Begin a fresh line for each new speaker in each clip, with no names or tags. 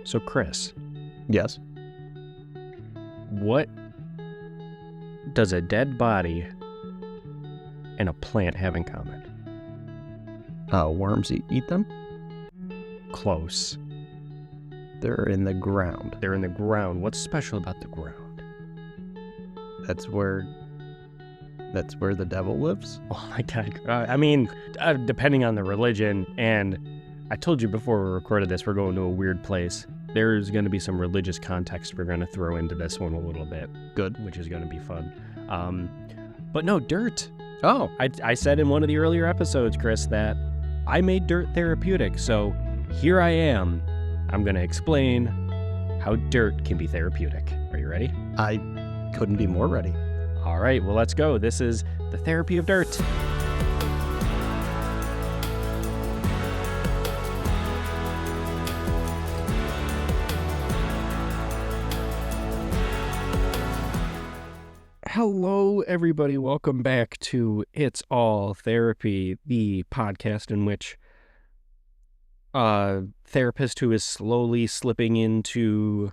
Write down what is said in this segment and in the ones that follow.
So, Chris,
Yes.
what does a dead body and a plant have in common?
Worms eat them?
Close.
They're in the ground.
They're in the ground. What's special about the ground?
That's where the devil lives?
Oh my God. Depending on the religion, and I told you before we recorded this, we're going to a weird place. There's going to be some religious context we're going to throw into this one a little bit.
Good.
Which is going to be fun. But no, dirt.
Oh.
I said in one of the earlier episodes, Chris, that I made dirt therapeutic. So here I am. I'm going to explain how dirt can be therapeutic. Are you ready?
I couldn't be more ready.
All right, well, let's go. This is the therapy of dirt. Hello, everybody. Welcome back to It's All Therapy, the podcast in which a therapist who is slowly slipping into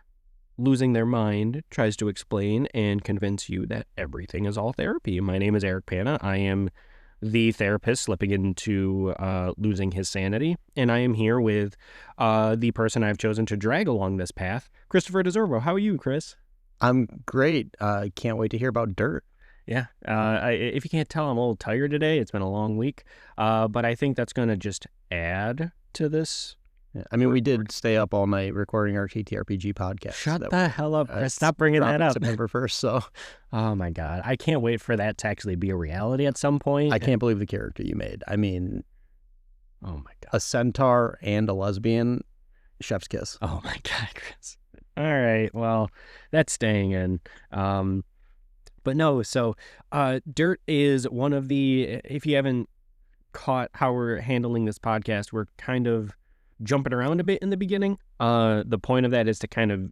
losing their mind tries to explain and convince you that everything is all therapy. My name is Eric Panna. I am the therapist slipping into losing his sanity, and I am here with the person I've chosen to drag along this path, Christopher DeZervo. How are you, Chris?
I'm great. Can't wait to hear about dirt.
Yeah. If you can't tell, I'm a little tired today. It's been a long week, but I think that's going to just add to this.
Yeah. I mean, we did stay up all night recording our TTRPG podcast.
Shut the hell up, Chris. Stop bringing that up.
September 1st, so.
Oh, my God. I can't wait for that to actually be a reality at some point.
I can't believe the character you made. I mean,
oh, my God.
A centaur and a lesbian, chef's kiss.
Oh, my God, Chris. All right, well, that's staying in. But no, so dirt is one of the, if you haven't caught how we're handling this podcast, we're kind of jumping around a bit in the beginning. The point of that is to kind of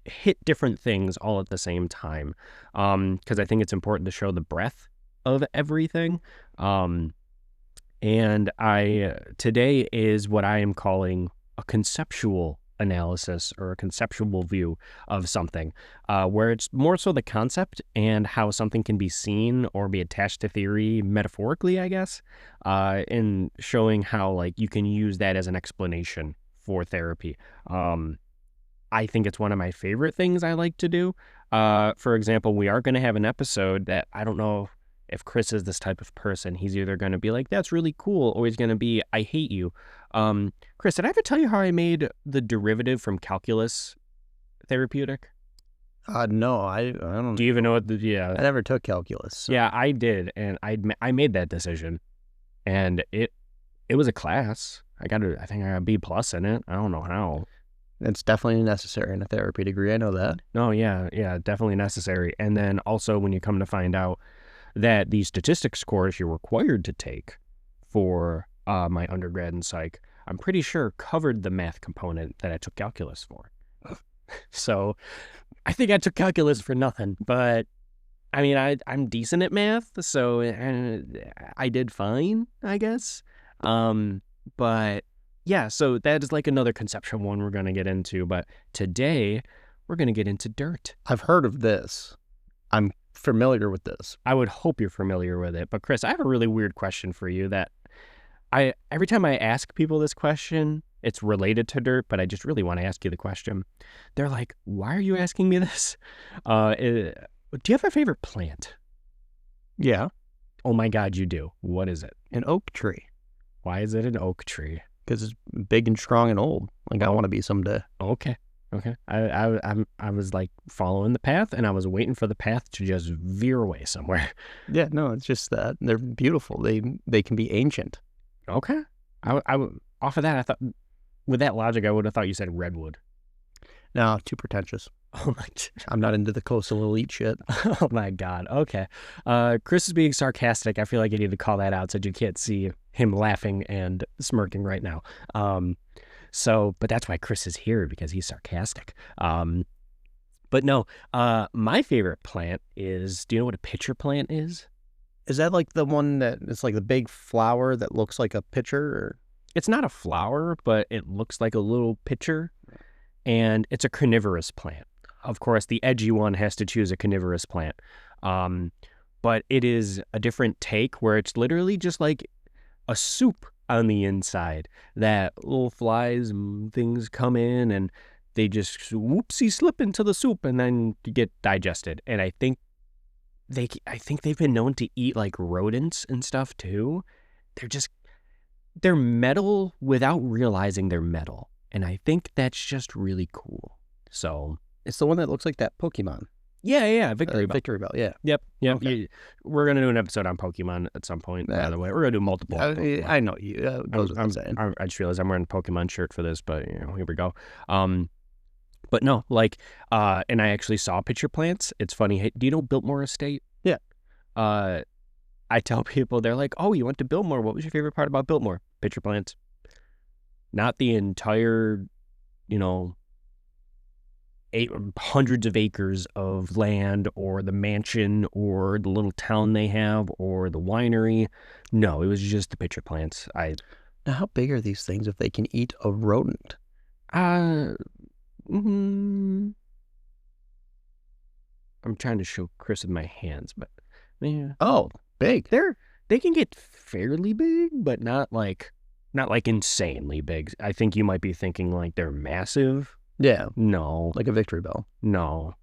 hit different things all at the same time, because I think it's important to show the breadth of everything. And today is what I am calling a conceptual analysis or a conceptual view of something, where it's more so the concept and how something can be seen or be attached to theory metaphorically, I guess, in showing how like you can use that as an explanation for therapy. I think it's one of my favorite things I like to do. For example, we are going to have an episode that I don't know if Chris is this type of person. He's either going to be like, that's really cool, or he's going to be, I hate you. Chris, did I ever tell you how I made the derivative from calculus therapeutic?
No, I don't.
Do you even know what
I never took calculus. So.
Yeah, I did, and I made that decision, and it was a class. I think I got a B+ in it. I don't know how.
It's definitely necessary in a therapy degree. I know that.
No, yeah, definitely necessary. And then also when you come to find out that the statistics course you're required to take for my undergrad in psych, I'm pretty sure covered the math component that I took calculus for. So I think I took calculus for nothing, but I mean, I'm decent at math, so I did fine, I guess. But yeah, so that is like another conceptual one we're going to get into, but today we're going to get into dirt.
I've heard of this. I'm familiar with this.
I would hope you're familiar with it. But Chris, I have a really weird question for you that every time I ask people this question, it's related to dirt, but I just really want to ask you the question. They're like, why are you asking me this? Do you have a favorite plant?
Yeah.
Oh my God, you do. What is it?
An oak tree.
Why is it an oak tree?
Because it's big and strong and old. Like I want to be someday.
Okay. I was like following the path, and I was waiting for the path to just veer away somewhere.
Yeah, no, it's just that they're beautiful. They can be ancient.
Okay. I off of that, I thought with that logic, I would have thought you said redwood.
No, too pretentious.
Oh my!
I'm not into the coastal elite shit.
Oh my God. Okay. Chris is being sarcastic. I feel like I need to call that out since you can't see him laughing and smirking right now. But that's why Chris is here, because he's sarcastic. But no, my favorite plant is, do you know what a pitcher plant is?
Is that like the one that it's like the big flower that looks like a pitcher? Or?
It's not a flower, but it looks like a little pitcher. and it's a carnivorous plant. Of course, the edgy one has to choose a carnivorous plant. Um, but it is a different take where it's literally just like a soup on the inside that little flies and things come in and they just whoopsie slip into the soup and then get digested. And I think they've been known to eat like rodents and stuff too. They're metal without realizing they're metal. And I think that's just really cool. So
It's the one that looks like that Pokemon.
yeah, Victory Bell.
Victory Bell, yeah.
Yep.
Okay.
We're gonna do an episode on Pokemon at some point. By the way, we're gonna do multiple.
I know you. Goes without saying.
I just realized I'm wearing a Pokemon shirt for this, but here we go. But no, like, and I actually saw pitcher plants. It's funny. Hey, do you know Biltmore Estate?
Yeah.
I tell people, they're like, "Oh, you went to Biltmore. What was your favorite part about Biltmore?" Pitcher plants. Not the entire, hundreds of acres of land or the mansion or the little town they have or the winery. No, it was just the pitcher plants.
Now, how big are these things if they can eat a rodent?
I'm trying to show Chris with my hands, but yeah.
Oh, big.
They can get fairly big, but not like insanely big. I think you might be thinking like they're massive.
Yeah.
No.
Like a Victory Bell.
No.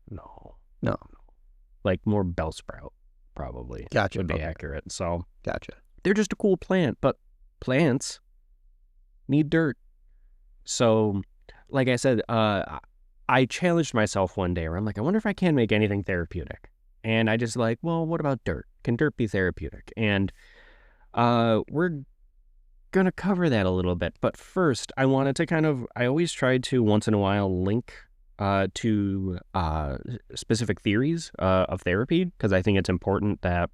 Like more Bellsprout, probably.
Gotcha.
Would be accurate. So
gotcha.
They're just a cool plant, but plants need dirt. So, like I said, I challenged myself one day where I'm like, I wonder if I can make anything therapeutic. And I just like, well, what about dirt? Can dirt be therapeutic? And we're going to cover that a little bit. But first, I wanted to I always try to once in a while link to specific theories of therapy, because I think it's important that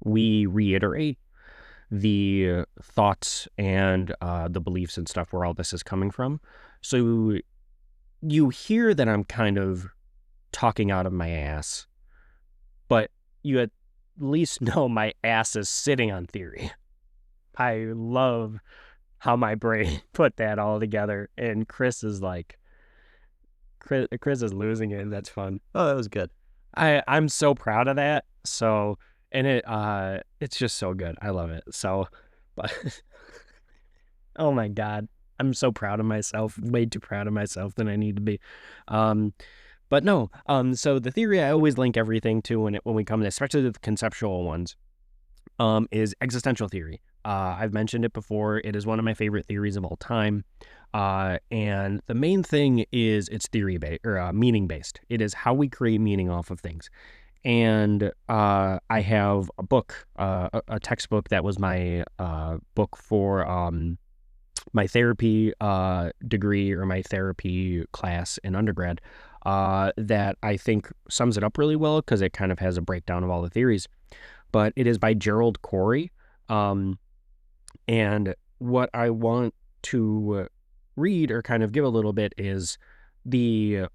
we reiterate the thoughts and the beliefs and stuff where all this is coming from. So you hear that I'm kind of talking out of my ass, but you at least know my ass is sitting on theory. I love how my brain put that all together, and Chris is losing it, and that's fun.
Oh, that was good.
I'm so proud of that. So, and it's just so good. I love it. So, but oh my God, I'm so proud of myself. Way too proud of myself than I need to be. But no. So the theory I always link everything to when we come to, especially the conceptual ones, is existential theory. I've mentioned it before. It is one of my favorite theories of all time. And the main thing is it's theory-based or meaning-based. It is how we create meaning off of things. And I have a book, a textbook that was my book for my therapy degree or my therapy class in undergrad that I think sums it up really well because it kind of has a breakdown of all the theories. But it is by Gerald Corey. And what I want to read or kind of give a little bit is the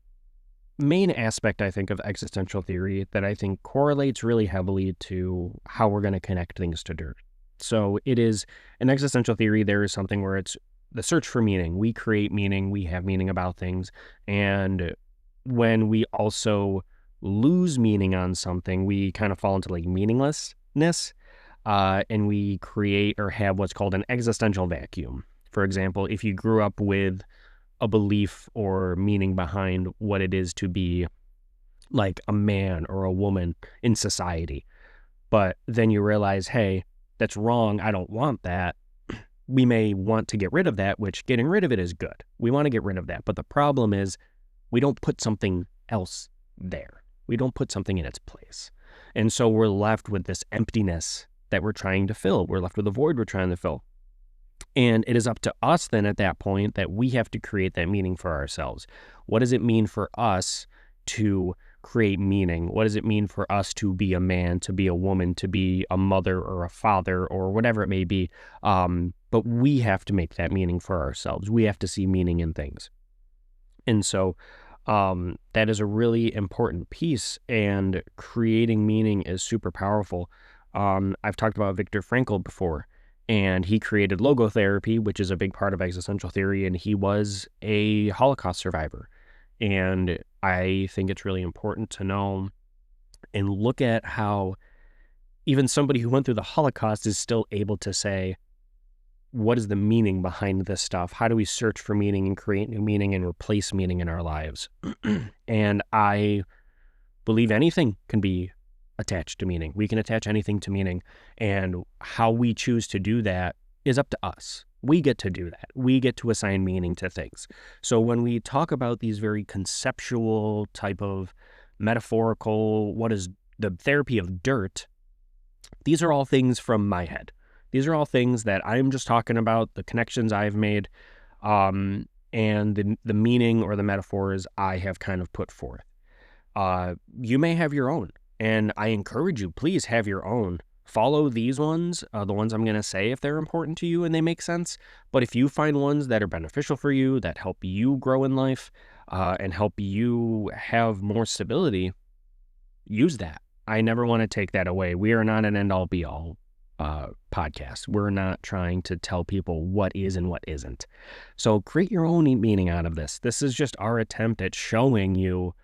main aspect, I think, of existential theory that I think correlates really heavily to how we're going to connect things to dirt. So it is an existential theory. There is something where it's the search for meaning. We create meaning. We have meaning about things. And when we also lose meaning on something, we kind of fall into like meaninglessness. And we create or have what's called an existential vacuum. For example, if you grew up with a belief or meaning behind what it is to be like a man or a woman in society, but then you realize, hey, that's wrong, I don't want that, we may want to get rid of that, which getting rid of it is good. We want to get rid of that. But the problem is we don't put something else there. We don't put something in its place. And so we're left with this emptiness that we're trying to fill. We're left with a void we're trying to fill. And it is up to us then at that point that we have to create that meaning for ourselves. What does it mean for us to create meaning? What does it mean for us to be a man, to be a woman, to be a mother or a father or whatever it may be? But we have to make that meaning for ourselves. We have to see meaning in things. And so that is a really important piece, and creating meaning is super powerful. I've talked about Viktor Frankl before, And he created logotherapy, which is a big part of existential theory, and he was a Holocaust survivor. And I think it's really important to know and look at how even somebody who went through the Holocaust is still able to say, what is the meaning behind this stuff? How do we search for meaning and create new meaning and replace meaning in our lives? And I believe anything can be attached to meaning. We can attach anything to meaning, and how we choose to do that is up to us. We get to do that. We get to assign meaning to things. So when we talk about these very conceptual type of metaphorical, what is the therapy of dirt, these are all things from my head. These are all things that I'm just talking about, the connections I've made, and the meaning or the metaphors I have kind of put forth. You may have your own, and I encourage you, please have your own. Follow these ones, the ones I'm going to say if they're important to you and they make sense. But if you find ones that are beneficial for you, that help you grow in life, and help you have more stability, use that. I never want to take that away. We are not an end-all be-all podcast. We're not trying to tell people what is and what isn't. So create your own meaning out of this. This is just our attempt at showing you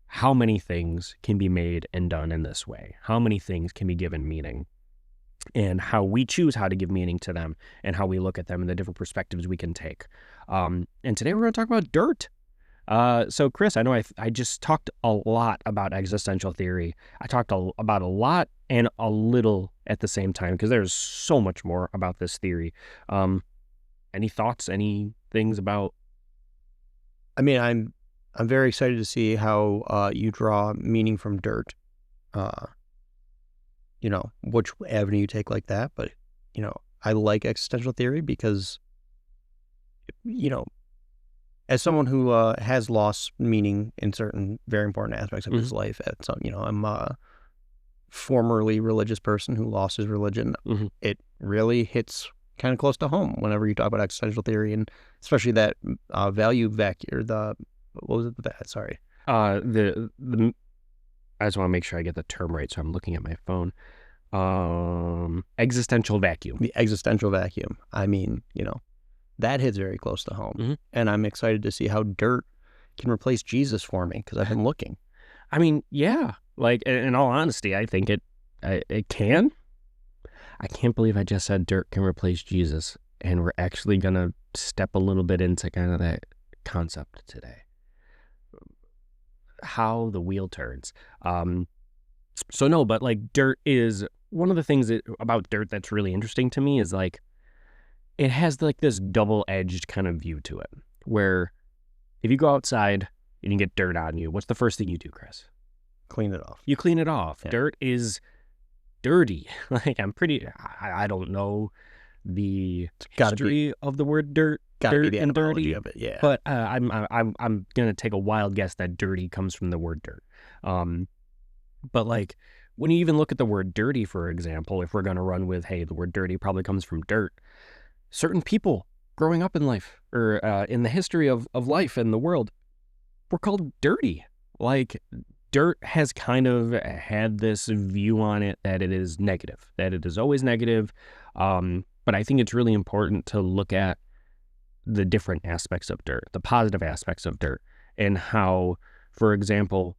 how many things can be made and done in this way, how many things can be given meaning, and how we choose how to give meaning to them, and how we look at them and the different perspectives we can take. And today we're going to talk about dirt. So Chris, I know I just talked a lot about existential theory. I talked about a lot and a little at the same time, because there's so much more about this theory. Any thoughts, any things about?
I mean, I'm very excited to see how you draw meaning from dirt. Which avenue you take like that. But, I like existential theory because, as someone who has lost meaning in certain very important aspects of his life, I'm a formerly religious person who lost his religion. It really hits kind of close to home whenever you talk about existential theory, and especially that value vacuum, or what was it? Sorry.
I just want to make sure I get the term right, so I'm looking at my phone. Existential vacuum.
The existential vacuum. I mean, that hits very close to home. And I'm excited to see how dirt can replace Jesus for me, because I've been looking.
I mean, yeah. Like, in all honesty, I think it can. I can't believe I just said dirt can replace Jesus, and we're actually going to step a little bit into kind of that concept today. How the wheel turns. So no, but like dirt is one of the things about dirt that's really interesting to me is like it has like this double-edged kind of view to it, where if you go outside and you get dirt on you, what's the first thing you do, Chris?
Clean it off.
You clean it off.
Yeah.
Dirt is dirty. Like I don't know the history of the word dirt. Dirt and dirty
of it, yeah.
But I'm gonna take a wild guess that dirty comes from the word dirt. But like when you even look at the word dirty, for example, if we're gonna run with, hey, the word dirty probably comes from dirt. Certain people growing up in life or in the history of life and the world were called dirty. Like dirt has kind of had this view on it that it is negative, that it is always negative. But I think it's really important to look at the different aspects of dirt, the positive aspects of dirt, and how, for example,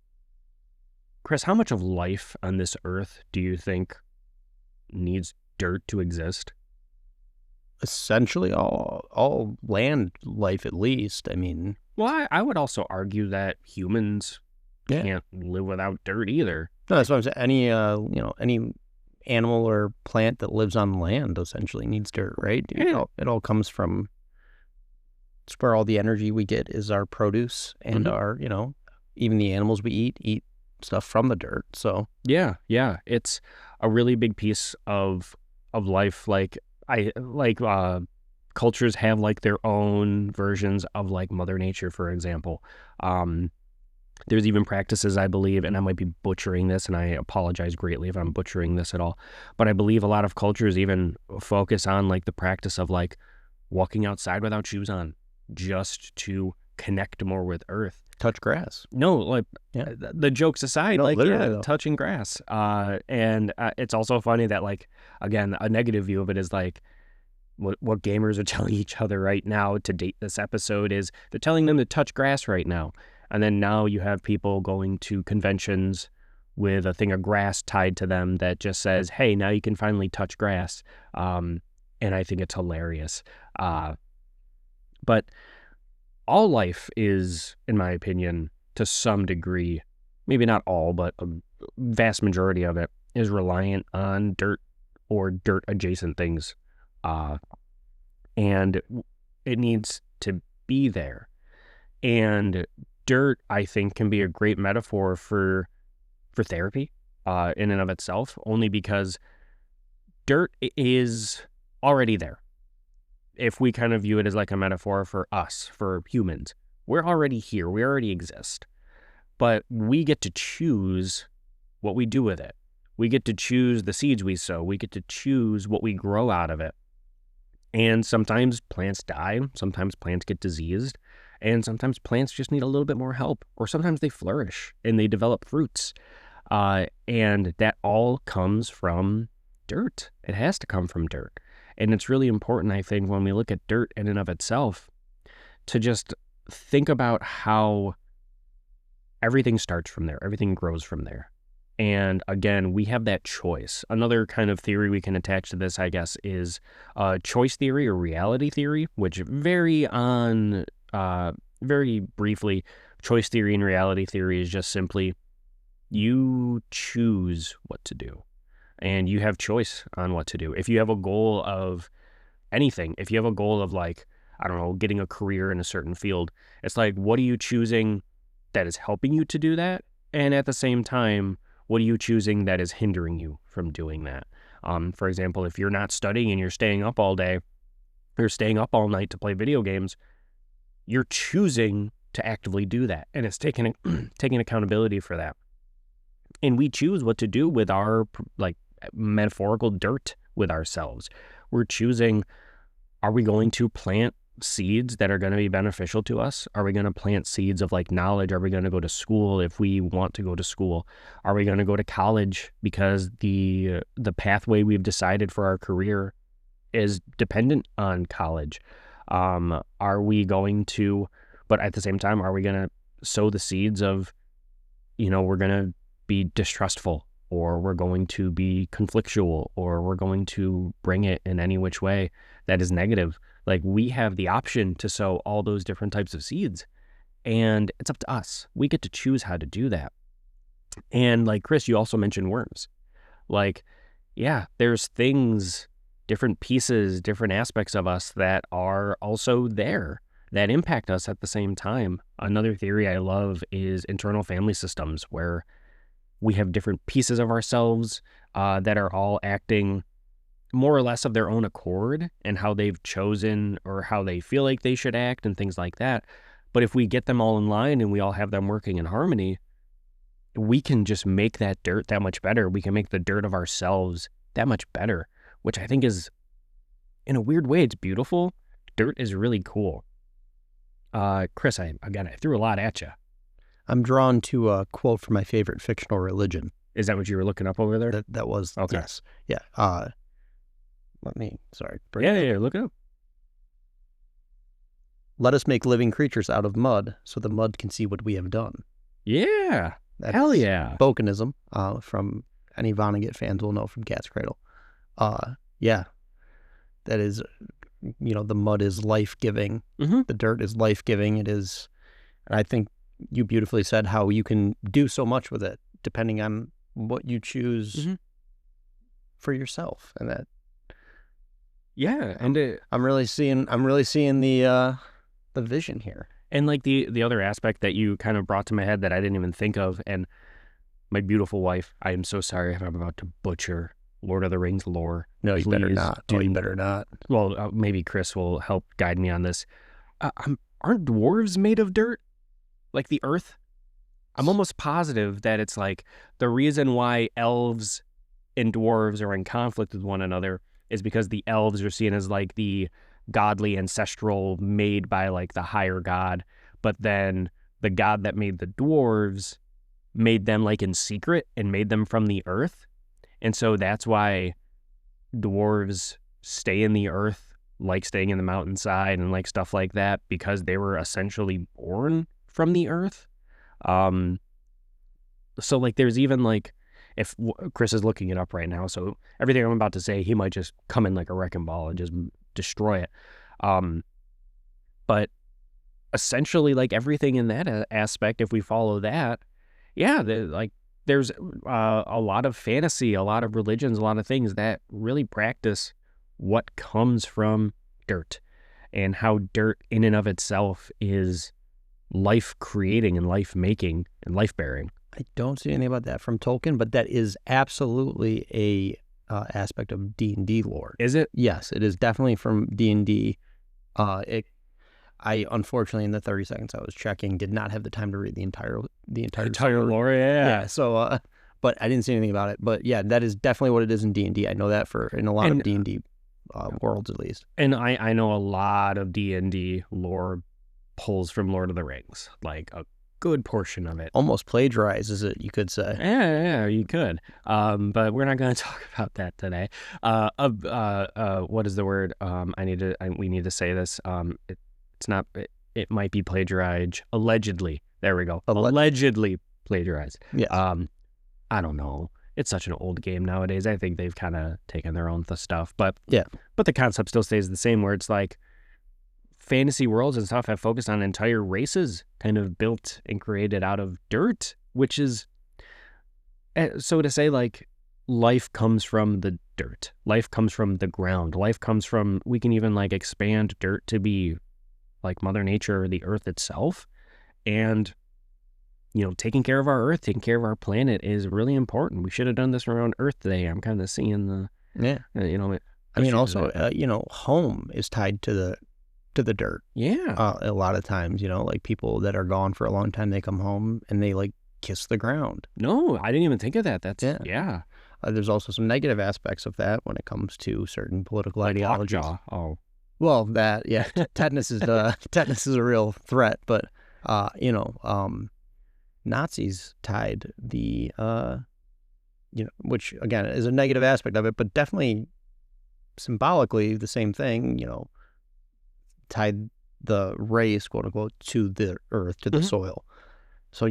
Chris, how much of life on this earth do you think needs dirt to exist?
Essentially all land life, at least. I mean,
well, I would also argue that humans can't live without dirt either.
No, that's what I'm saying. Any animal or plant that lives on land essentially needs dirt, right? It all comes from. It's where all the energy we get is our produce and our, even the animals we eat stuff from the dirt. So
yeah, it's a really big piece of life. Like cultures have like their own versions of like Mother Nature, for example. There's even practices, I believe, and I might be butchering this, and I apologize greatly if I'm butchering this at all, but I believe a lot of cultures even focus on like the practice of like walking outside without shoes on, just to connect more with earth.
Touch grass.
No, like the jokes aside, touching grass. And it's also funny that like, again, a negative view of it is like what gamers are telling each other right now to date this episode is they're telling them to touch grass right now. And then now you have people going to conventions with a thing of grass tied to them that just says, hey, now you can finally touch grass. And I think it's hilarious. But all life is, in my opinion, to some degree, maybe not all, but a vast majority of it is reliant on dirt or dirt adjacent things. And it needs to be there. And dirt, I think, can be a great metaphor for therapy in and of itself, only because dirt is already there. If we kind of view it as like a metaphor for us, for humans, we're already here. We already exist. But we get to choose what we do with it. We get to choose the seeds we sow. We get to choose what we grow out of it. And sometimes plants die. Sometimes plants get diseased. And sometimes plants just need a little bit more help. Or sometimes they flourish and they develop fruits. And that all comes from dirt. It has to come from dirt. And it's really important, I think, when we look at dirt in and of itself, to just think about how everything starts from there. Everything grows from there. And again, we have that choice. Another kind of theory we can attach to this, I guess, is choice theory or reality theory, which very briefly, choice theory and reality theory is just simply you choose what to do. And you have choice on what to do. If you have a goal of anything, if you have a goal of like, I don't know, getting a career in a certain field, it's like, what are you choosing that is helping you to do that? And at the same time, what are you choosing that is hindering you from doing that? For example, if you're not studying and you're staying up all day, or staying up all night to play video games, you're choosing to actively do that. And it's taking accountability for that. And we choose what to do with our like metaphorical dirt with ourselves. We're choosing, are we going to plant seeds that are going to be beneficial to us? Are we going to plant seeds of like knowledge? Are we going to go to school if we want to go to school? Are we going to go to college because the pathway we've decided for our career is dependent on college? Are we going to, but at the same time, are we going to sow the seeds of, we're going to be distrustful, or we're going to be conflictual, or we're going to bring it in any which way that is negative? Like, we have the option to sow all those different types of seeds, and it's up to us. We get to choose how to do that. And like Chris, you also mentioned worms. Like, yeah, there's things, different pieces, different aspects of us that are also there that impact us at the same time. Another theory I love is internal family systems, where we have different pieces of ourselves that are all acting more or less of their own accord and how they've chosen or how they feel like they should act and things like that. But if we get them all in line and we all have them working in harmony, we can just make that dirt that much better. We can make the dirt of ourselves that much better, which I think is, in a weird way, it's beautiful. Dirt is really cool. Chris, I threw a lot at you.
I'm drawn to a quote from my favorite fictional religion.
Is that what you were looking up over there?
That was,
okay.
Yes. Yeah. Look it up. Let us make living creatures out of mud so the mud can see what we have done.
Yeah.
That's
hell yeah.
Bokenism, from any Vonnegut fans will know from Cat's Cradle. Yeah. That is, the mud is life-giving.
Mm-hmm.
The dirt is life-giving. It is, and I think you beautifully said how you can do so much with it depending on what you choose for yourself. And that,
yeah, and
I'm really seeing the vision here.
And like the other aspect that you kind of brought to my head that I didn't even think of, and my beautiful wife, I am so sorry if I'm about to butcher Lord of the Rings lore.
No, you better not.
Do
you better not.
Well, maybe Chris will help guide me on this. Aren't dwarves made of dirt? Like the earth? I'm almost positive that it's like the reason why elves and dwarves are in conflict with one another is because the elves are seen as like the godly ancestral made by like the higher god, but then the god that made the dwarves made them like in secret and made them from the earth. And so that's why dwarves stay in the earth like staying in the mountainside and like stuff like that because they were essentially born from the earth. So like there's even like, if Chris is looking it up right now, so everything I'm about to say, he might just come in like a wrecking ball and just destroy it. But essentially, like everything in that aspect, if we follow that, yeah, there's a lot of fantasy, a lot of religions, a lot of things that really practice what comes from dirt and how dirt in and of itself is life creating and life making and life bearing.
I don't see anything about that from Tolkien, but that is absolutely a aspect of D&D lore.
Is it?
Yes, it is definitely from D&D. I unfortunately, in the 30 seconds I was checking, did not have the time to read the entire
lore. Yeah.
So, but I didn't see anything about it. But yeah, that is definitely what it is in D&D. I know that in a lot of D&D worlds, at least.
And I know a lot of D&D lore pulls from Lord of the Rings, like a good portion of it.
Almost plagiarizes it, you could say.
Yeah, you could. But we're not going to talk about that today. What is the word? We need to say this. It's not. It might be plagiarized. Allegedly. There we go. Allegedly plagiarized.
Yes.
I don't know. It's such an old game nowadays. I think they've kind of taken their own stuff. But
yeah.
But the concept still stays the same. Where it's like fantasy worlds and stuff have focused on entire races kind of built and created out of dirt, which is, so to say, like life comes from the dirt. Life comes from the ground. Life comes from, we can even like expand dirt to be like Mother Nature or the earth itself. And, you know, taking care of our earth, taking care of our planet is really important. We should have done this around Earth Day. I'm kind of seeing the,
I mean, also, home is tied to the dirt.
Yeah.
A lot of times, like people that are gone for a long time, they come home and they like kiss the ground.
No, I didn't even think of that. That's, yeah.
There's also some negative aspects of that when it comes to certain political ideologies.
Lockjaw. Oh.
Well, that, yeah, tetanus is a real threat, but, Nazis tied the, which again is a negative aspect of it, but definitely symbolically the same thing, tied the race, quote unquote, to the earth, to the soil. So,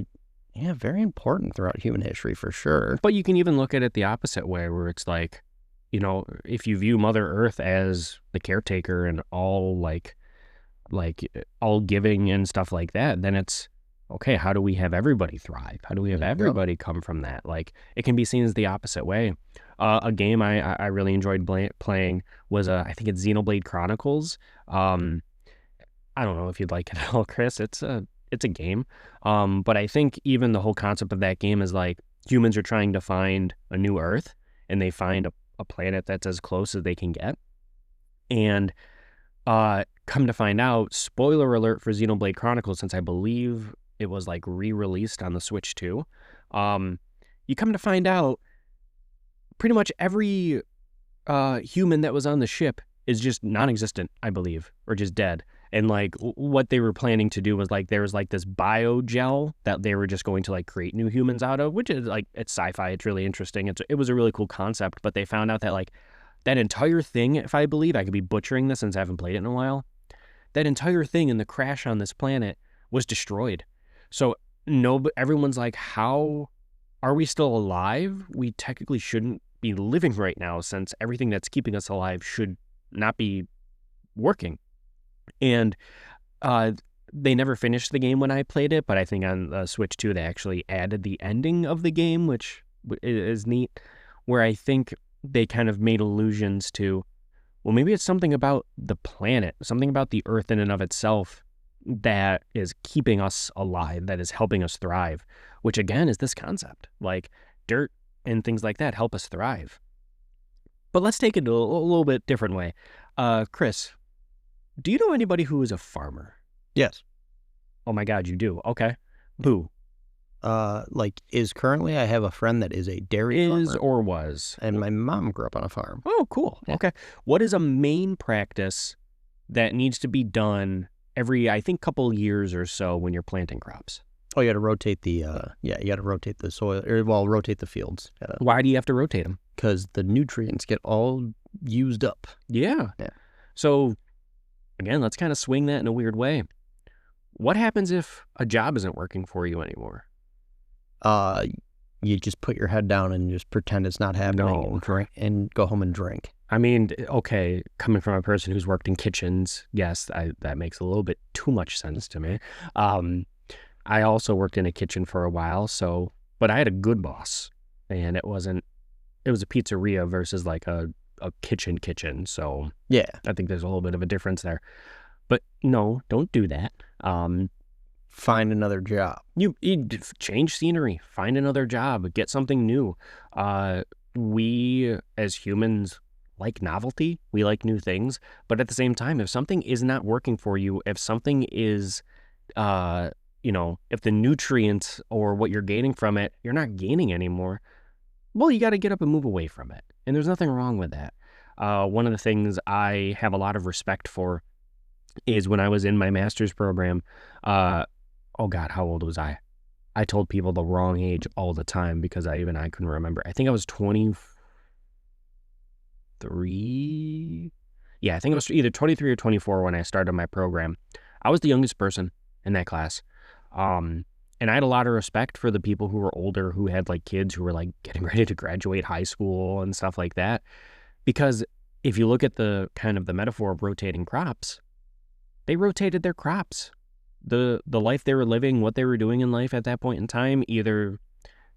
yeah, very important throughout human history for sure.
But you can even look at it the opposite way, where it's like, if you view Mother Earth as the caretaker and all like all giving and stuff like that, then it's okay. How do we have everybody thrive? How do we have everybody come from that? Like, it can be seen as the opposite way. A game I really enjoyed playing was I think it's Xenoblade Chronicles. I don't know if you'd like it at all, Chris. It's a game. But I think even the whole concept of that game is like humans are trying to find a new Earth, and they find a planet that's as close as they can get. And come to find out, spoiler alert for Xenoblade Chronicles, since I believe it was like re-released on the Switch too, you come to find out pretty much every human that was on the ship is just non-existent, I believe, or just dead. And like what they were planning to do was like there was like this biogel that they were just going to like create new humans out of, which is like, it's sci-fi, it's really interesting. It was a really cool concept, but they found out that like that entire thing, if I believe, I could be butchering this since I haven't played it in a while, that entire thing in the crash on this planet was destroyed. So everyone's like, how are we still alive? We technically shouldn't be living right now, since everything that's keeping us alive should not be working. And they never finished the game when I played it, but I think on Switch 2 they actually added the ending of the game, which is neat, where I think they kind of made allusions to, well, maybe it's something about the planet, something about the earth in and of itself that is keeping us alive, that is helping us thrive, which again is this concept, like dirt and things like that help us thrive. But let's take it a little bit different way. Chris, do you know anybody who is a farmer?
Yes.
Oh my God, you do? Okay. Who?
Is currently, I have a friend that is a dairy farmer.
Is or was.
And my mom grew up on a farm.
Oh, cool. Yeah. Okay. What is a main practice that needs to be done every, I think, couple years or so when you're planting crops?
Oh, you got to rotate the, you got to rotate the soil, rotate the fields.
Why do you have to rotate them?
Because the nutrients get all used up.
Yeah.
Yeah.
So again, let's kind of swing that in a weird way. What happens if a job isn't working for you anymore?
Uh, you just put your head down and just pretend it's not happening
No.
and drink and go home and drink.
I mean, okay, coming from a person who's worked in kitchens, yes, that makes a little bit too much sense to me. Um, I also worked in a kitchen for a while, but I had a good boss, and it was a pizzeria versus like a kitchen. So
Yeah.
I think there's a little bit of a difference there. But no, don't do that.
Find another job.
You change scenery, find another job, get something new. We as humans like novelty, we like new things, but at the same time, if something is not working for you, if something is, if the nutrients or what you're gaining from it, you're not gaining anymore, well, you got to get up and move away from it. And there's nothing wrong with that. One of the things I have a lot of respect for is when I was in my master's program. Oh God, how old was I? I told people the wrong age all the time because I couldn't remember. I think I was 23. Yeah, I think it was either 23 or 24 when I started my program. I was the youngest person in that class. And I had a lot of respect for the people who were older, who had like kids who were like getting ready to graduate high school and stuff like that. Because if you look at the kind of the metaphor of rotating crops, they rotated their crops. The life they were living, what they were doing in life at that point in time, either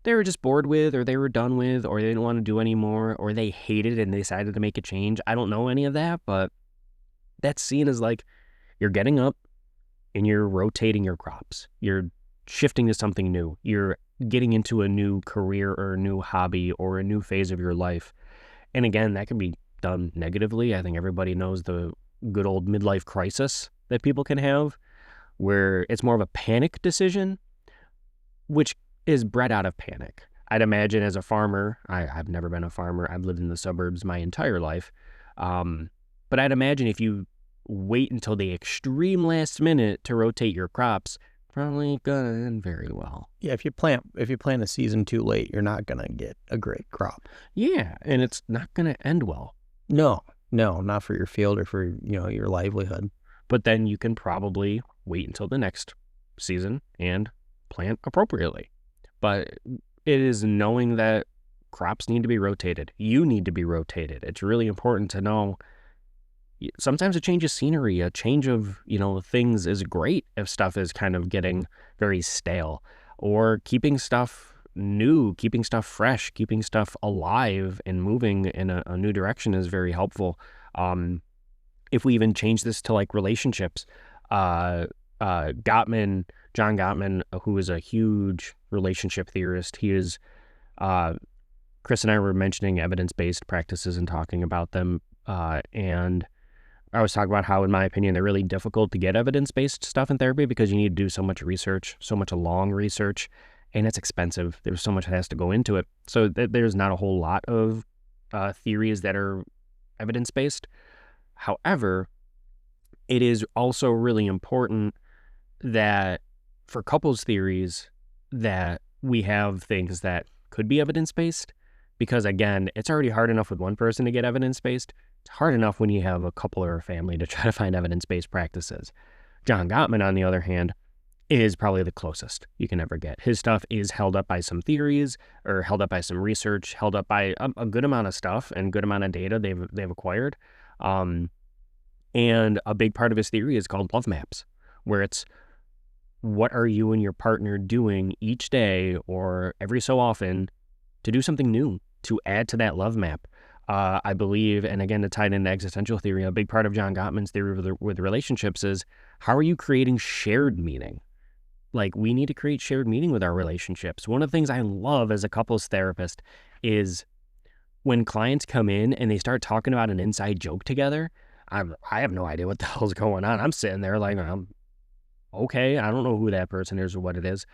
they were just bored with, or they were done with, or they didn't want to do anymore, or they hated it and they decided to make a change. I don't know any of that, but that's seen as like you're getting up and you're rotating your crops. You're shifting to something new. You're getting into a new career or a new hobby or a new phase of your life. And again, that can be done negatively. I think everybody knows the good old midlife crisis that people can have, where it's more of a panic decision, which is bred out of panic. I'd imagine as a farmer, I've never been a farmer. I've lived in the suburbs my entire life. But I'd imagine if you wait until the extreme last minute to rotate your crops, probably gonna end very well.
Yeah, if you plant a season too late, you're not gonna get a great crop.
Yeah, and it's not gonna end well.
No, not for your field or for your livelihood.
But then you can probably wait until the next season and plant appropriately. But it is knowing that crops need to be rotated. You need to be rotated. It's really important to know sometimes a change of scenery, a change of, things is great if stuff is kind of getting very stale, or keeping stuff new, keeping stuff fresh, keeping stuff alive and moving in a new direction is very helpful. If we even change this to like relationships, John Gottman, who is a huge relationship theorist, Chris and I were mentioning evidence-based practices and talking about them. And I was talking about how, in my opinion, they're really difficult to get evidence-based stuff in therapy because you need to do so much research, so much long research, and it's expensive. There's so much that has to go into it. So there's not a whole lot of theories that are evidence-based. However, it is also really important that for couples theories that we have things that could be evidence-based, because again, it's already hard enough with one person to get evidence-based. It's hard enough when you have a couple or a family to try to find evidence-based practices. John Gottman, on the other hand, is probably the closest you can ever get. His stuff is held up by some theories, or held up by some research, held up by a good amount of stuff and good amount of data they've acquired. And a big part of his theory is called love maps, where it's what are you and your partner doing each day or every so often to do something new, to add to that love map. I believe, and again, to tie it into existential theory, a big part of John Gottman's theory with relationships is how are you creating shared meaning? Like, we need to create shared meaning with our relationships. One of the things I love as a couples therapist is when clients come in and they start talking about an inside joke together. I have no idea what the hell's going on. I'm sitting there like, okay, I don't know who that person is or what it is,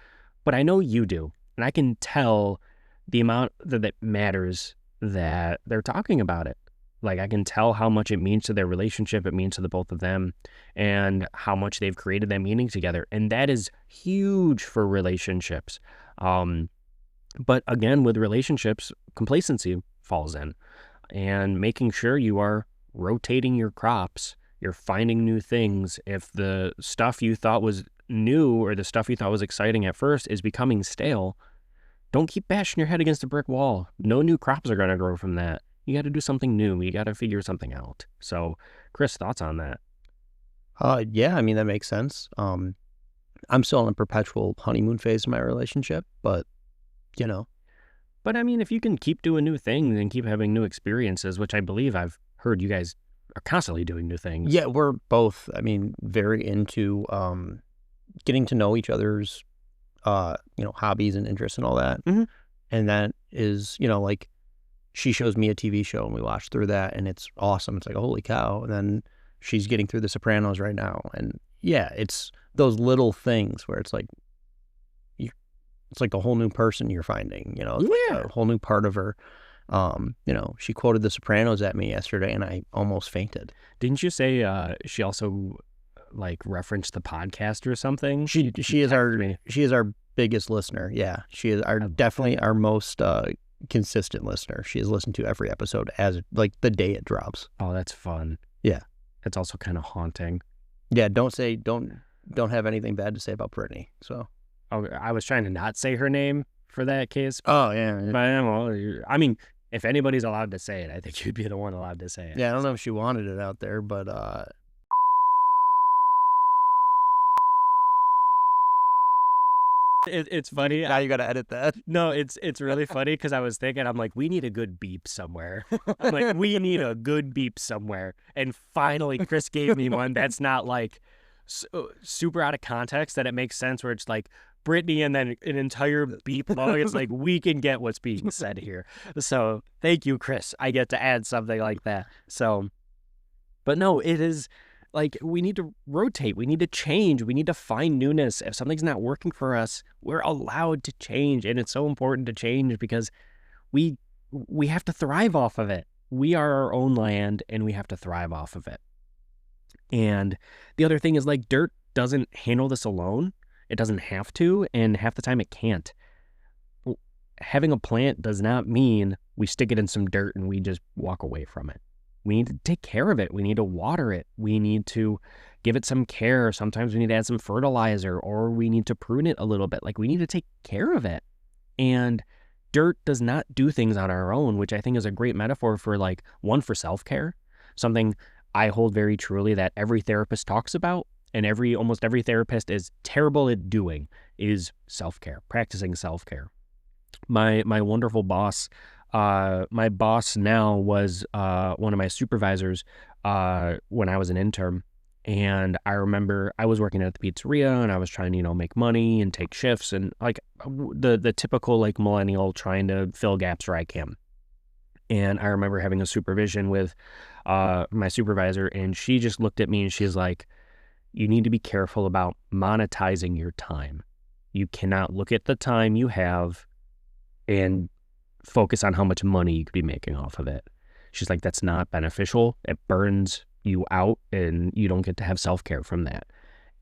but I know you do. And I can tell the amount that matters that they're talking about it. Like, I can tell how much it means to their relationship, it means to the both of them, and how much they've created that meaning together. And that is huge for relationships. But again, with relationships, complacency falls in, and making sure you are rotating your crops. You're finding new things. If the stuff you thought was new or the stuff you thought was exciting at first is becoming stale, don't keep bashing your head against a brick wall. No new crops are going to grow from that. You got to do something new. You got to figure something out. So, Chris, thoughts on that?
Yeah, I mean, that makes sense. I'm still in a perpetual honeymoon phase in my relationship, but, you know.
But, I mean, if you can keep doing new things and keep having new experiences, which I believe I've heard you guys are constantly doing new things.
Yeah, we're both, I mean, very into getting to know each other's, hobbies and interests and all that.
Mm-hmm.
And that is, like, she shows me a TV show and we watch through that and it's awesome. It's like, holy cow. And then she's getting through The Sopranos right now. And yeah, it's those little things where it's like, it's like a whole new person you're finding, it's like a whole new part of her. She quoted The Sopranos at me yesterday and I almost fainted.
Didn't you say she also like referenced the podcast or something?
She is our biggest listener. Yeah, she is definitely our most consistent listener. She has listened to every episode as like the day it drops.
Oh, that's fun.
Yeah,
it's also kind of haunting.
Yeah, don't have anything bad to say about Brittany. So,
I was trying to not say her name for that case.
Oh yeah,
but well, I mean, if anybody's allowed to say it, I think you'd be the one allowed to say it.
Yeah, I don't know if she wanted it out there, but
it's funny.
Now you got to edit that.
No, it's really funny because I was thinking, I'm like, we need a good beep somewhere. I'm like, we need a good beep somewhere. And finally, Chris gave me one that's not like super out of context, that it makes sense, where it's like Brittany and then an entire beep long. It's like, we can get what's being said here. So thank you, Chris. I get to add something like that. So, but no, it is like, we need to rotate. We need to change. We need to find newness. If something's not working for us, we're allowed to change. And it's so important to change because we have to thrive off of it. We are our own land and we have to thrive off of it. And the other thing is, like, dirt doesn't handle this alone. It doesn't have to, and half the time it can't. Having a plant does not mean we stick it in some dirt and we just walk away from it. We need to take care of it. We need to water it. We need to give it some care. Sometimes we need to add some fertilizer, or we need to prune it a little bit. Like, we need to take care of it. And dirt does not do things on our own, which I think is a great metaphor for, like, one, for self-care, something I hold very truly that every therapist talks about, and almost every therapist is terrible at doing, is self-care, practicing self-care. My wonderful boss, my boss now was one of my supervisors when I was an intern. And I remember I was working at the pizzeria and I was trying to, make money and take shifts and like the typical like millennial trying to fill gaps where I can. And I remember having a supervision with my supervisor, and she just looked at me and she's like, you need to be careful about monetizing your time. You cannot look at the time you have and focus on how much money you could be making off of it. She's like, that's not beneficial. It burns you out and you don't get to have self-care from that.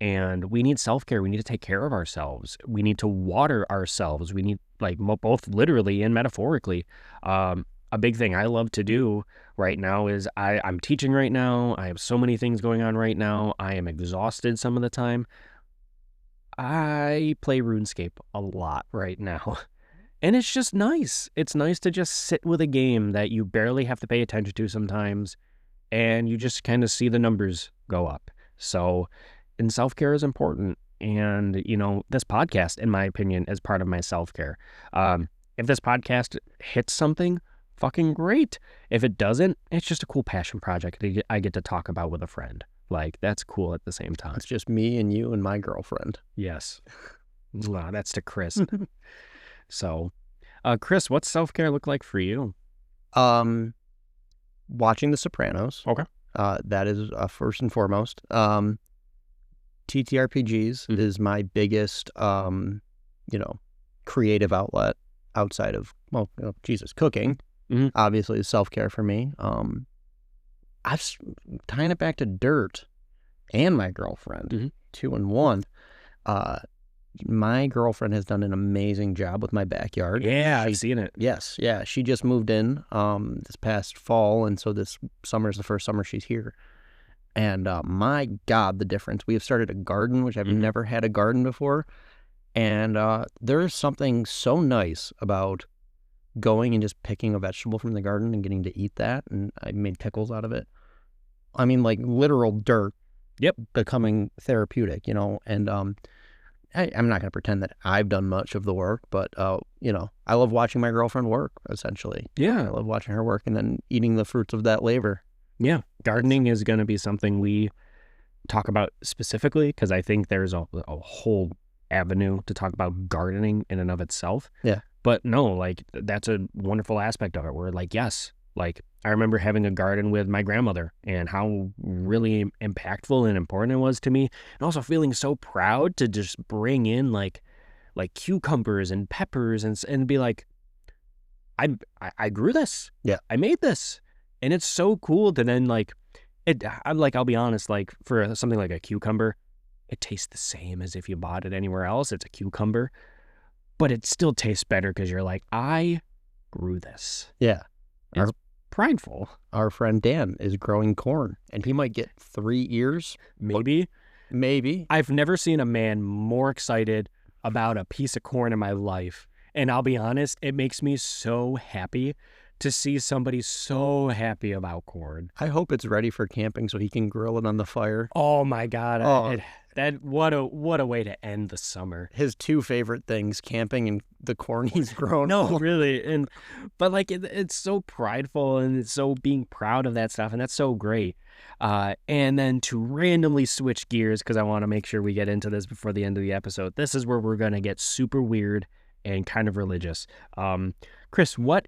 And we need self-care. We need to take care of ourselves. We need to water ourselves. We need, like, both literally and metaphorically. A big thing I love to do right now is I'm teaching right now. I have so many things going on right now. I am exhausted some of the time. I play RuneScape a lot right now. And it's just nice. It's nice to just sit with a game that you barely have to pay attention to sometimes, and you just kind of see the numbers go up. So, and self-care is important. And, this podcast, in my opinion, is part of my self-care. If this podcast hits something, fucking great. If it doesn't, it's just a cool passion project I get to talk about with a friend. Like, that's cool at the same time.
It's just me and you and my girlfriend.
Yes. Wow, that's to Chris. So, Chris, what's self-care look like for you?
Watching The Sopranos.
Okay.
That is first and foremost. TTRPGs is my biggest, creative outlet outside of, cooking.
Mm-hmm.
Obviously, self-care for me. I've tying it back to dirt and my girlfriend, 2 in 1. My girlfriend has done an amazing job with my backyard.
Yeah, I've seen it.
Yes, yeah. She just moved in this past fall, and so this summer is the first summer she's here. And my God, the difference. We have started a garden, which I've never had a garden before. And there is something so nice about going and just picking a vegetable from the garden and getting to eat that. And I made pickles out of it. I mean, like literal dirt.
Yep.
Becoming therapeutic, and I'm not going to pretend that I've done much of the work, but, I love watching my girlfriend work, essentially.
Yeah.
I love watching her work and then eating the fruits of that labor.
Yeah. Gardening is going to be something we talk about specifically because I think there's a whole avenue to talk about gardening in and of itself.
Yeah.
But no, like, that's a wonderful aspect of it where, like, yes, like, I remember having a garden with my grandmother and how really impactful and important it was to me. And also feeling so proud to just bring in like cucumbers and peppers and be like, I grew this.
Yeah.
I made this. And it's so cool to then I'll be honest, like for something like a cucumber, it tastes the same as if you bought it anywhere else. It's a cucumber, but it still tastes better because you're like, I grew this.
Yeah.
It's prideful.
Our friend Dan is growing corn, and he might get 3 ears.
Maybe.
I've
never seen a man more excited about a piece of corn in my life. And I'll be honest, it makes me so happy to see somebody so happy about corn.
I hope it's ready for camping so he can grill it on the fire.
Oh my God.
Oh.
What a way to end the summer.
His 2 favorite things, camping and the corn he's grown.
No, really. But like it's so prideful and it's so being proud of that stuff. And that's so great. And then to randomly switch gears, because I want to make sure we get into this before the end of the episode. This is where we're going to get super weird and kind of religious. Chris, how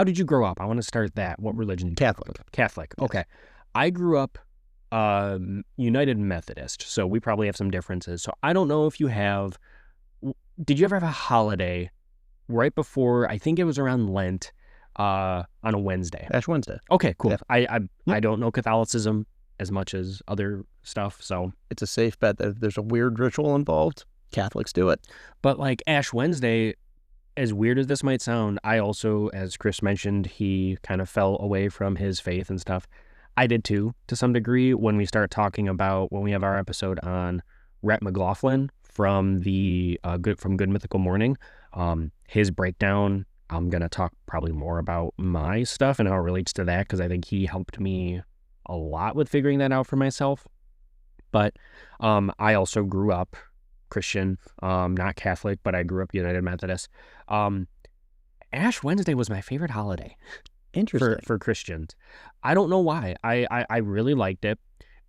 did you grow up? I want to start that. What religion did you grow up? Catholic.
Yes.
Okay. I grew up United Methodist, so we probably have some differences. So I don't know if did you ever have a holiday right before, I think it was around Lent, on a Wednesday?
Ash Wednesday.
Okay, cool.
Yeah.
I don't know Catholicism as much as other stuff, so.
It's a safe bet that if there's a weird ritual involved, Catholics do it.
But like Ash Wednesday, as weird as this might sound, I also, as Chris mentioned, he kind of fell away from his faith and stuff. I did too, to some degree, when we start talking about, when we have our episode on Rhett McLaughlin from Good Mythical Morning, his breakdown, I'm going to talk probably more about my stuff and how it relates to that, because I think he helped me a lot with figuring that out for myself. But I also grew up Christian, not Catholic, but I grew up United Methodist. Ash Wednesday was my favorite holiday.
Interesting.
For Christians. I don't know why. I really liked it.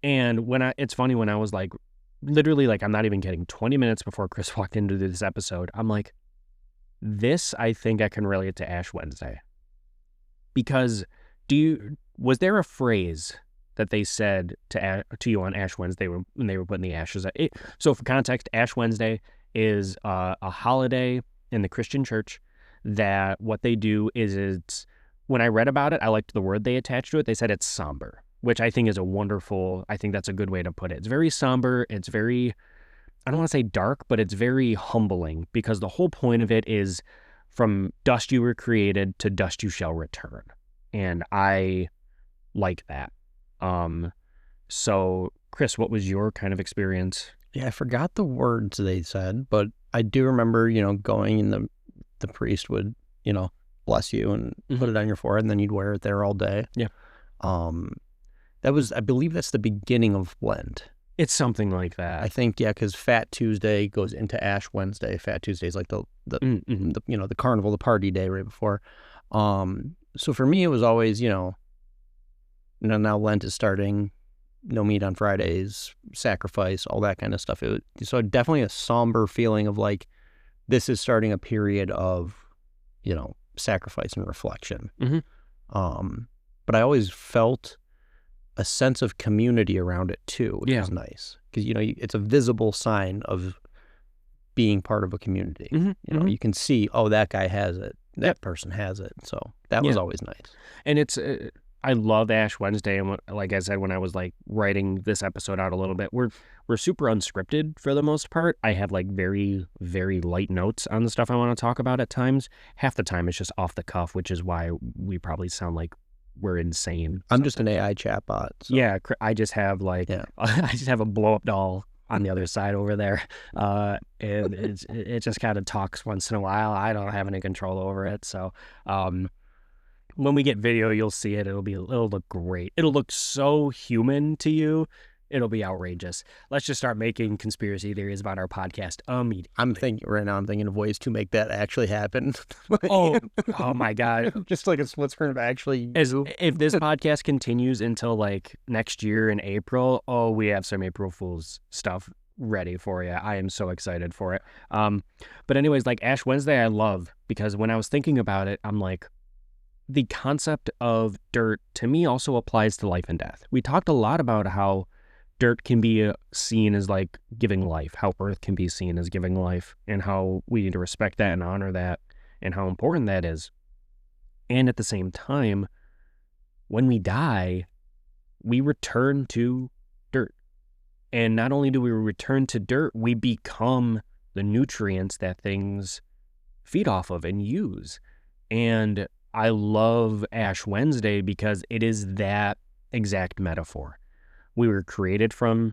And it's funny, when I was like, literally, like, I'm not even kidding, 20 minutes before Chris walked into this episode, I'm like, I think I can relate to Ash Wednesday. Because was there a phrase that they said to you on Ash Wednesday when they were putting the ashes? So for context, Ash Wednesday is a holiday in the Christian church that what they do is when I read about it, I liked the word they attached to it. They said it's somber, which I think is I think that's a good way to put it. It's very somber. It's very, I don't want to say dark, but it's very humbling, because the whole point of it is from dust you were created, to dust you shall return. And I like that. So Chris, what was your kind of experience?
Yeah, I forgot the words they said, but I do remember, going and the priest would, bless you and put it on your forehead, and then you'd wear it there all day.
Yeah.
I believe that's the beginning of Lent.
It's something like that.
I think, yeah, because Fat Tuesday goes into Ash Wednesday. Fat Tuesday is like the carnival, the party day right before. So for me, it was always, now Lent is starting, no meat on Fridays, sacrifice, all that kind of stuff. So definitely a somber feeling of like, this is starting a period of, sacrifice and reflection. But I always felt a sense of community around it too, which was nice, because it's a visible sign of being part of a community. You can see, oh, that guy has it, that person has it, so that was always nice.
And it's I love Ash Wednesday, and like I said, when I was like writing this episode out a little bit, we're we're super unscripted for the most part. I have like very, very light notes on the stuff I want to talk about at times. Half the time it's just off the cuff, which is why we probably sound like we're insane.
I'm just an AI chatbot. So.
Yeah, I just have like, I just have a blow up doll on the other side over there. And it just kind of talks once in a while. I don't have any control over it. So, when we get video, you'll see it. It'll look great. It'll look so human to you. It'll be outrageous. Let's just start making conspiracy theories about our podcast immediately.
I'm thinking of ways to make that actually happen.
oh my God.
Just like a split screen of actually.
If this podcast continues until like next year in April, we have some April Fool's stuff ready for you. I am so excited for it. But anyways, like Ash Wednesday, I love because when I was thinking about it, I'm like, the concept of dirt to me also applies to life and death. We talked a lot about how dirt can be seen as like giving life, how earth can be seen as giving life, and how we need to respect that and honor that, and how important that is. And at the same time, when we die, we return to dirt. And not only do we return to dirt, we become the nutrients that things feed off of and use. And I love Ash Wednesday because it is that exact metaphor. We were created from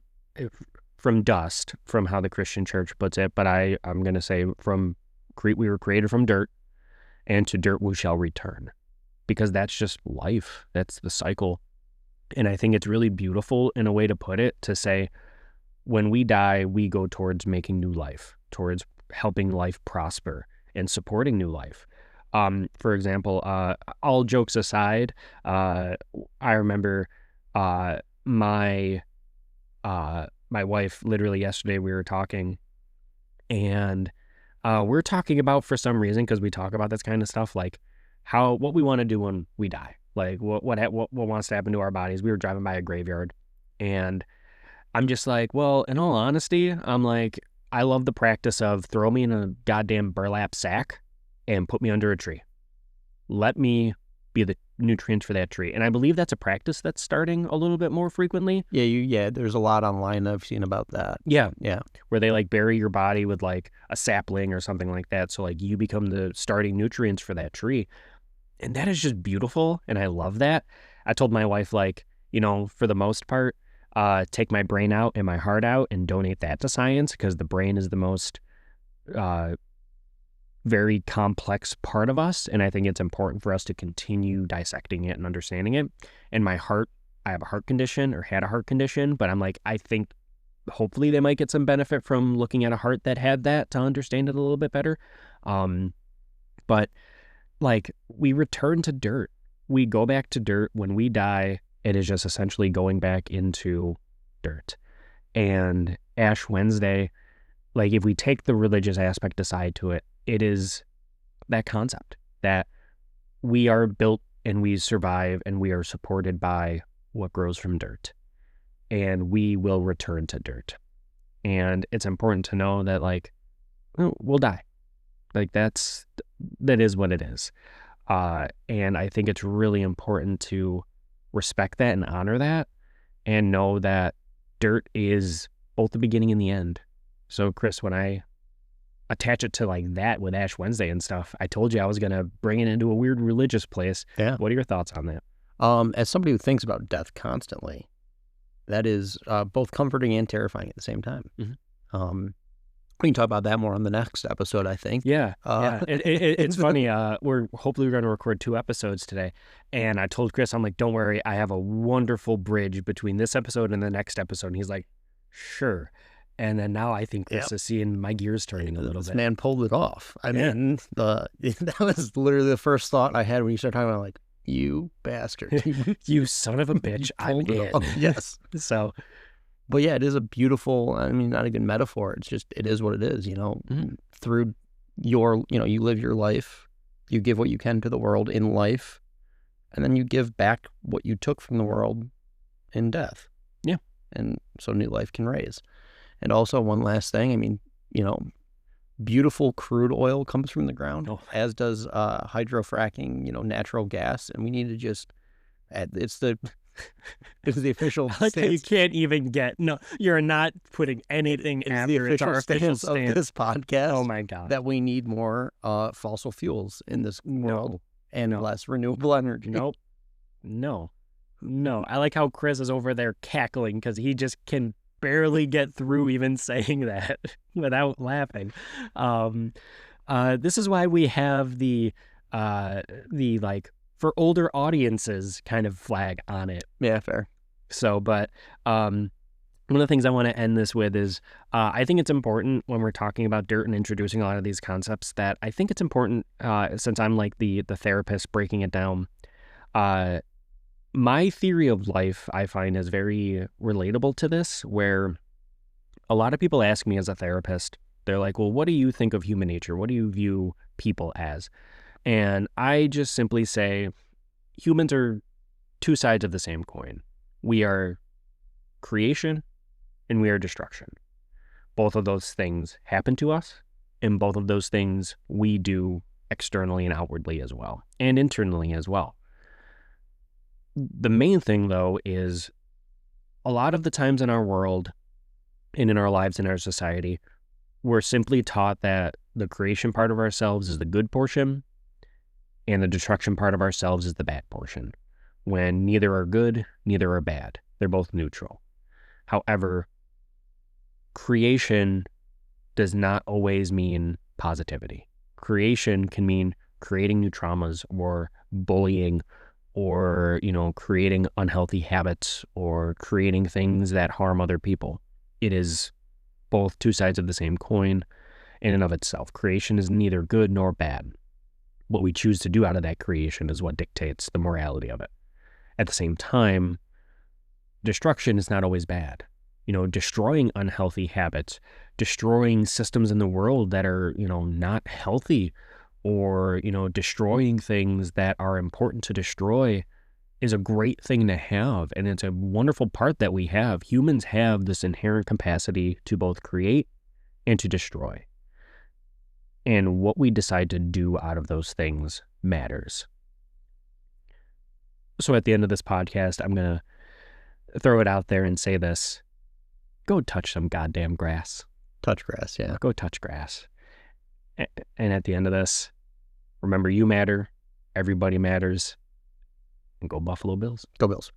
dust, from how the Christian church puts it, but I'm going to say we were created from dirt, and to dirt we shall return, because that's just life. That's the cycle. And I think it's really beautiful in a way to put it, to say when we die, we go towards making new life, towards helping life prosper and supporting new life. For example, all jokes aside, I remember my wife, literally yesterday we were talking, and we're talking about, for some reason, because we talk about this kind of stuff, like what we want to do when we die, like what wants to happen to our bodies. We were driving by a graveyard, and I'm just like, well, in all honesty, I'm like, I love the practice of throw me in a goddamn burlap sack and put me under a tree. Let me be the nutrients for that tree. And I believe that's a practice that's starting a little bit more frequently.
Yeah, there's a lot online I've seen about that.
Yeah. Where they like bury your body with like a sapling or something like that. So like you become the starting nutrients for that tree. And that is just beautiful. And I love that. I told my wife, like, for the most part, take my brain out and my heart out and donate that to science, because the brain is the most very complex part of us, and I think it's important for us to continue dissecting it and understanding it. And my heart, I have a heart condition, or had a heart condition, but I'm like, I think hopefully they might get some benefit from looking at a heart that had that to understand it a little bit better. But like, we return to dirt. We go back to dirt. When we die, it is just essentially going back into dirt. And Ash Wednesday, like, if we take the religious aspect aside to it, it is that concept that we are built and we survive and we are supported by what grows from dirt, and we will return to dirt. And it's important to know that, like, we'll die. Like, that is what it is. And I think it's really important to respect that and honor that, and know that dirt is both the beginning and the end. So, Chris, when I attach it to like that with Ash Wednesday and stuff, I told you I was going to bring it into a weird religious place.
Yeah.
What are your thoughts on that?
As somebody who thinks about death constantly, that is both comforting and terrifying at the same time. Mm-hmm. We can talk about that more on the next episode, I think.
Yeah. It's funny. We're going to record 2 episodes today. And I told Chris, I'm like, don't worry, I have a wonderful bridge between this episode and the next episode. And he's like, sure. And then now I think Chris is seeing my gears turning a little bit.
This man pulled it off. I mean, that was literally the first thought I had when you started talking about, like, you bastard.
You son of a bitch. I'm in.
Yes.
So,
but yeah, it is a beautiful, I mean, not a good metaphor. It's just, it is what it is,
Mm-hmm.
Through your, you live your life, you give what you can to the world in life, and then you give back what you took from the world in death.
Yeah.
And so new life can raise. And also, one last thing, I mean, beautiful crude oil comes from the ground, as does hydrofracking, natural gas. And we need to just, it's the It's the official
I like how you
stance.
can't even get, no, you're not putting anything
It's the
after it's our official
stance of
stance.
this podcast.
Oh my God.
That we need more fossil fuels in this world and
No.
less renewable energy.
Nope. No. I like how Chris is over there cackling because he just can barely get through even saying that without laughing. This is why we have the like for older audiences kind of flag on it.
Yeah, fair.
So, but one of the things I want to end this with is I think it's important when we're talking about dirt and introducing a lot of these concepts that I think it's important since I'm like the therapist breaking it down. My theory of life, I find, is very relatable to this, where a lot of people ask me as a therapist, they're like, well, what do you think of human nature? What do you view people as? And I just simply say, humans are two sides of the same coin. We are creation and we are destruction. Both of those things happen to us, and both of those things we do externally and outwardly as well, and internally as well. The main thing, though, is a lot of the times in our world and in our lives, in our society, we're simply taught that the creation part of ourselves is the good portion and the destruction part of ourselves is the bad portion, when neither are good, neither are bad. They're both neutral. However, creation does not always mean positivity. Creation can mean creating new traumas or bullying or, creating unhealthy habits or creating things that harm other people. It is both two sides of the same coin in and of itself. Creation is neither good nor bad. What we choose to do out of that creation is what dictates the morality of it. At the same time, destruction is not always bad. Destroying unhealthy habits, destroying systems in the world that are, not healthy, or, destroying things that are important to destroy is a great thing to have. And it's a wonderful part that we have. Humans have this inherent capacity to both create and to destroy. And what we decide to do out of those things matters. So at the end of this podcast, I'm going to throw it out there and say this. Go touch some goddamn grass.
Touch grass, yeah.
Go touch grass. And at the end of this, remember, you matter, everybody matters, and go Buffalo Bills.
Go Bills.